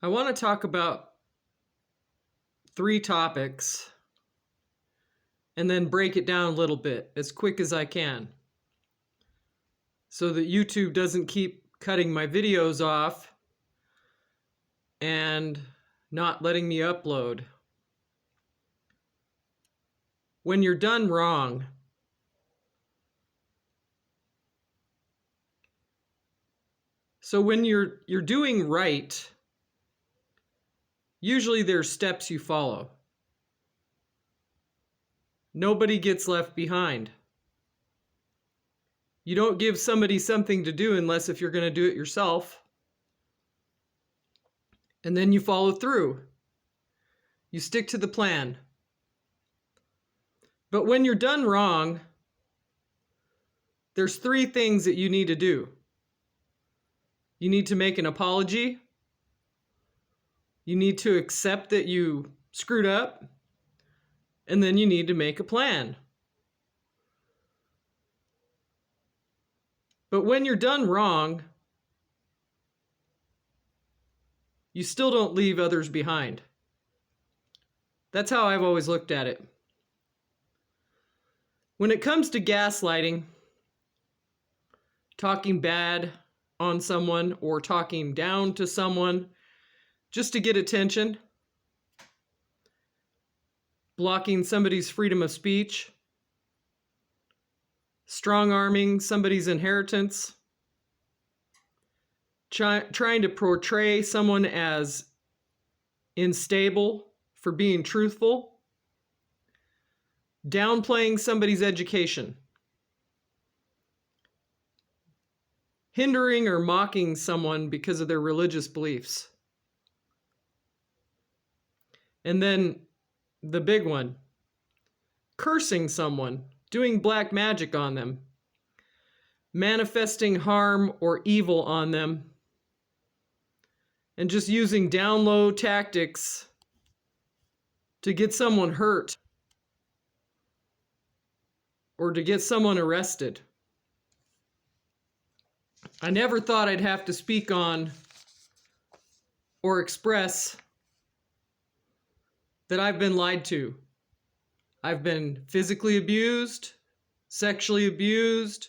I want to talk about 3 topics and then break it down a little bit as quick as I can so that YouTube doesn't keep cutting my videos off and not letting me upload. When you're done wrong, so when you're doing right, usually there's steps you follow. Nobody gets left behind. You don't give somebody something to do unless if you're going to do it yourself. And then you follow through. You stick to the plan. But when you're done wrong, there's 3 things that you need to do. You need to make an apology. You need to accept that you screwed up. And then you need to make a plan. But when you're done wrong, you still don't leave others behind. That's how I've always looked at it. When it comes to gaslighting, talking bad on someone or talking down to someone just to get attention, blocking somebody's freedom of speech, strong-arming somebody's inheritance, trying to portray someone as unstable for being truthful, downplaying somebody's education, hindering or mocking someone because of their religious beliefs. And then the big one, cursing someone, doing black magic on them, manifesting harm or evil on them, and just using down low tactics to get someone hurt or to get someone arrested. I never thought I'd have to speak on or express that I've been lied to. I've been physically abused, sexually abused,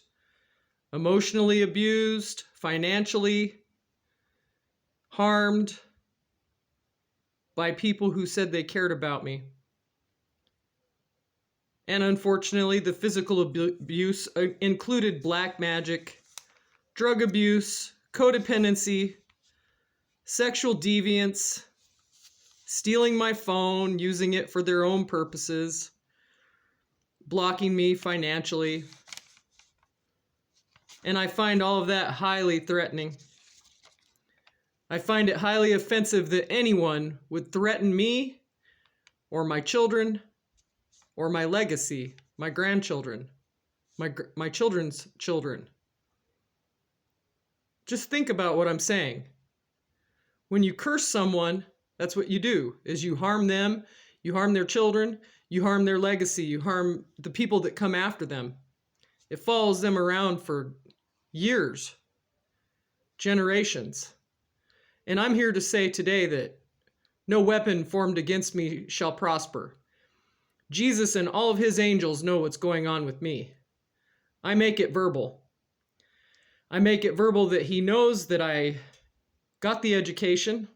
emotionally abused, financially harmed by people who said they cared about me. And unfortunately, the physical abuse included black magic, drug abuse, codependency, sexual deviance, stealing my phone, using it for their own purposes, blocking me financially. And I find all of that highly threatening. I find it highly offensive that anyone would threaten me or my children or my legacy, my grandchildren, my children's children. Just think about what I'm saying. When you curse someone, that's what you do, is you harm them, you harm their children, you harm their legacy, you harm the people that come after them. It follows them around for years, generations. And I'm here to say today that no weapon formed against me shall prosper. Jesus and all of his angels know what's going on with me. I make it verbal. I make it verbal that he knows that I got the education.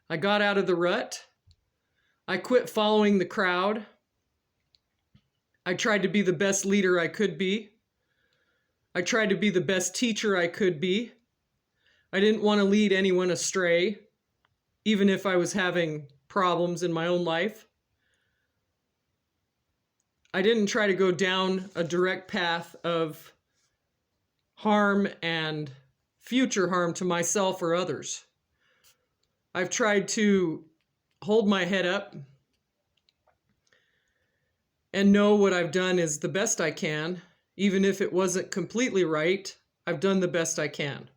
I got out of the rut. I quit following the crowd. I tried to be the best leader I could be. I tried to be the best teacher I could be. I didn't want to lead anyone astray, even if I was having problems in my own life. I didn't try to go down a direct path of harm and future harm to myself or others. I've tried to hold my head up and know what I've done is the best I can. Even if it wasn't completely right, I've done the best I can.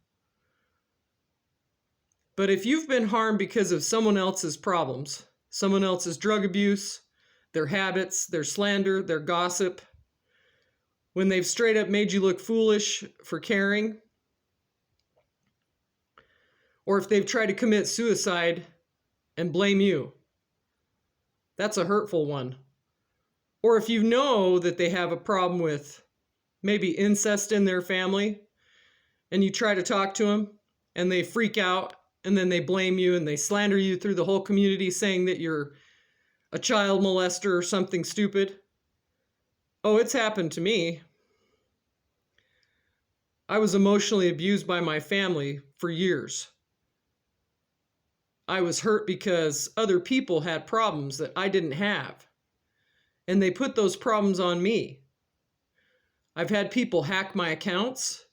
But if you've been harmed because of someone else's problems, someone else's drug abuse, their habits, their slander, their gossip, when they've straight up made you look foolish for caring, or if they've tried to commit suicide and blame you. That's a hurtful one. Or if you know that they have a problem with maybe incest in their family, and you try to talk to them and they freak out and then they blame you and they slander you through the whole community saying that you're a child molester or something stupid. Oh, it's happened to me. I was emotionally abused by my family for years. I was hurt because other people had problems that I didn't have, and they put those problems on me. I've had people hack my accounts.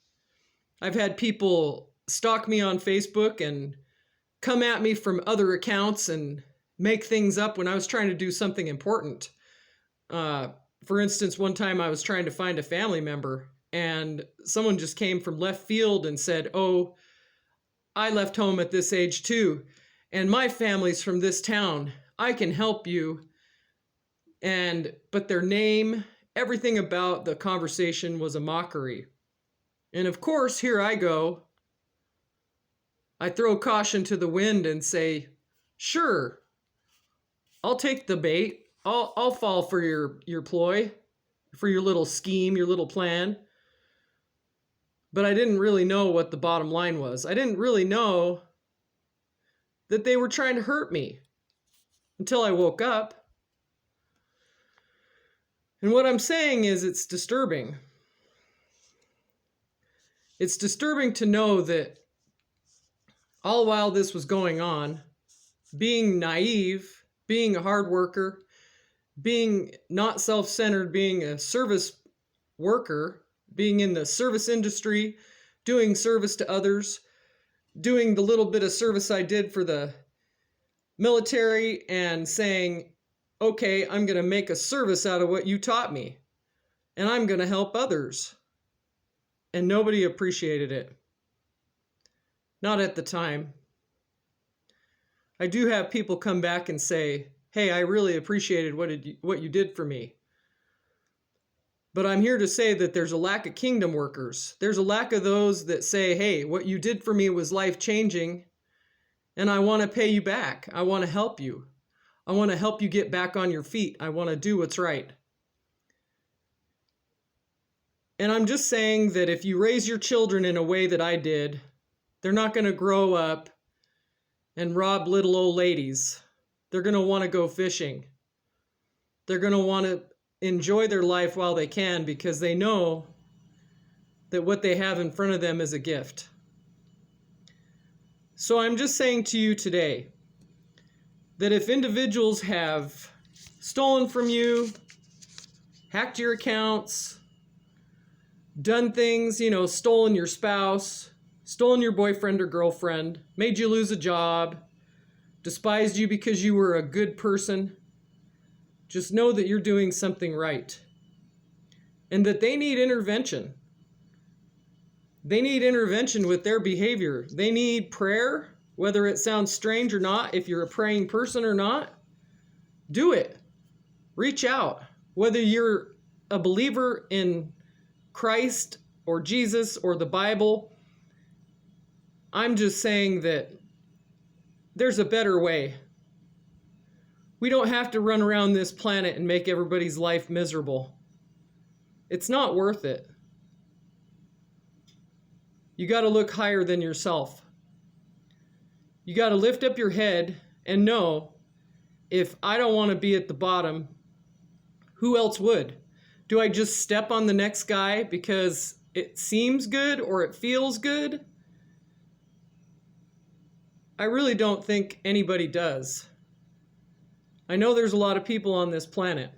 I've had people stalk me on Facebook and come at me from other accounts and make things up when I was trying to do something important. For instance, one time I was trying to find a family member, and someone just came from left field and said, "Oh, I left home at this age too, and my family's from this town. I can help you." But their name, everything about the conversation was a mockery. And of course, here I go. I throw caution to the wind and say, "Sure, I'll take the bait. I'll fall for your ploy, for your little scheme, your little plan." But I didn't really know what the bottom line was. I didn't really know that they were trying to hurt me until I woke up. And what I'm saying is it's disturbing. It's disturbing to know that all while this was going on, being naive, being a hard worker, being not self-centered, being a service worker, being in the service industry, doing service to others, doing the little bit of service I did for the military and saying, "Okay, I'm going to make a service out of what you taught me, and I'm going to help others." And nobody appreciated it. Not at the time. I do have people come back and say, "Hey, I really appreciated what you did for me." But I'm here to say that there's a lack of kingdom workers. There's a lack of those that say, "Hey, what you did for me was life-changing, and I want to pay you back. I want to help you. I want to help you get back on your feet. I want to do what's right." And I'm just saying that if you raise your children in a way that I did, they're not going to grow up and rob little old ladies. They're going to want to go fishing. They're going to want to enjoy their life while they can because they know that what they have in front of them is a gift. So I'm just saying to you today that if individuals have stolen from you, hacked your accounts, done things, stolen your spouse, stolen your boyfriend or girlfriend, made you lose a job, despised you because you were a good person, just know that you're doing something right and that they need intervention. They need intervention with their behavior. They need prayer, whether it sounds strange or not. If you're a praying person or not, do it. Reach out. Whether you're a believer in Christ or Jesus or the Bible, I'm just saying that there's a better way. We don't have to run around this planet and make everybody's life miserable. It's not worth it. You got to look higher than yourself. You got to lift up your head and know, if I don't want to be at the bottom, who else would? Do I just step on the next guy because it seems good or it feels good? I really don't think anybody does. I know there's a lot of people on this planet,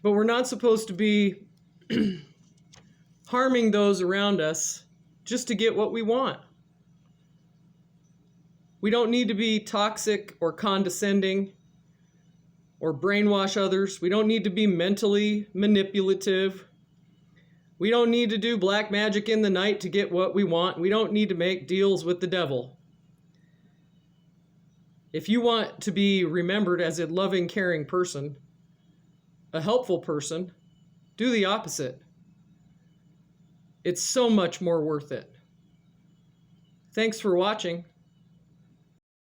but we're not supposed to be harming those around us just to get what we want. We don't need to be toxic or condescending or brainwash others. We don't need to be mentally manipulative. We don't need to do black magic in the night to get what we want. We don't need to make deals with the devil. If you want to be remembered as a loving, caring person, a helpful person, do the opposite. It's so much more worth it. Thanks for watching.